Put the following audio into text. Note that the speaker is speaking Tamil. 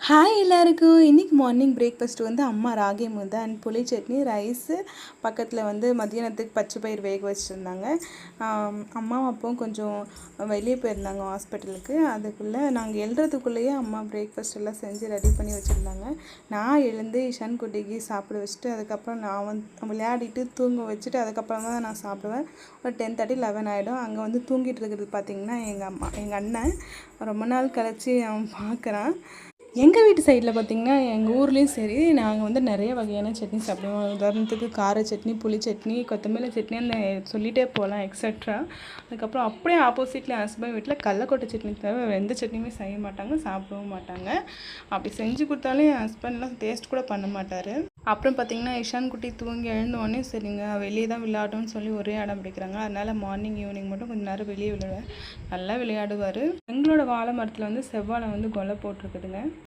ஹாய் எல்லாருக்கும். இன்றைக்கி மார்னிங் பிரேக்ஃபாஸ்ட் வந்து அம்மா ராகி முத்தை அண்ட் புளி சட்னி, ரைஸு, பக்கத்தில் வந்து மதியானத்துக்கு பச்சை பயிர் வேக வச்சுருந்தாங்க. அம்மாவும் அப்பாவும் கொஞ்சம் வெளியே போயிருந்தாங்க ஹாஸ்பிட்டலுக்கு. அதுக்குள்ளே நாங்கள் எழுறதுக்குள்ளேயே அம்மா பிரேக்ஃபாஸ்ட் எல்லாம் செஞ்சு ரெடி பண்ணி வச்சுருந்தாங்க. நான் எழுந்து இஷான் குட்டிக்கு சாப்பிட வச்சுட்டு அதுக்கப்புறம் நான் வந்து விளையாடிட்டு தூங்க வச்சுட்டு அதுக்கப்புறம் தான் நான் சாப்பிடுவேன். ஒரு 10:30 11 ஆகிடும். அங்கே வந்து தூங்கிட்டு இருக்கிறது பார்த்திங்கன்னா எங்கள் அண்ணன் ரொம்ப நாள் கழிச்சு அவன் பார்க்குறான். எங்கள் வீட்டு சைடில் பார்த்திங்கன்னா எங்கள் ஊர்லேயும் சரி, நாங்கள் வந்து நிறைய வகையான சட்னி சாப்பிடுவோம். உதாரணத்துக்கு கார சட்னி, புளி சட்னி, கொத்தமல்லி சட்னி, அந்த சொல்லிகிட்டே போகலாம் எக்ஸட்ரா. அதுக்கப்புறம் அப்படியே ஆப்போசிட்டில் ஹஸ்பண்ட் வீட்டில் கடலக்கொட்டை சட்னி தவிர எந்த சட்னியுமே செய்ய மாட்டாங்க, சாப்பிடவும் மாட்டாங்க. அப்படி செஞ்சு கொடுத்தாலும் என் ஹஸ்பண்ட்லாம் டேஸ்ட் கூட பண்ண மாட்டார். அப்புறம் பார்த்திங்கன்னா இஷான் குட்டி தூங்கி எழுந்தோடனே சரிங்க வெளியே தான் விளையாடணும்னு சொல்லி ஒரே இடம் பிடிக்கிறாங்க. அதனால் மார்னிங் ஈவினிங் மட்டும் கொஞ்சம் நேரம் வெளியே விளையாடுவேன். நல்லா விளையாடுவார். எங்களோட வாழை மரத்தில் வந்து செவ்வாழை வந்து கொலை போட்டிருக்குதுங்க.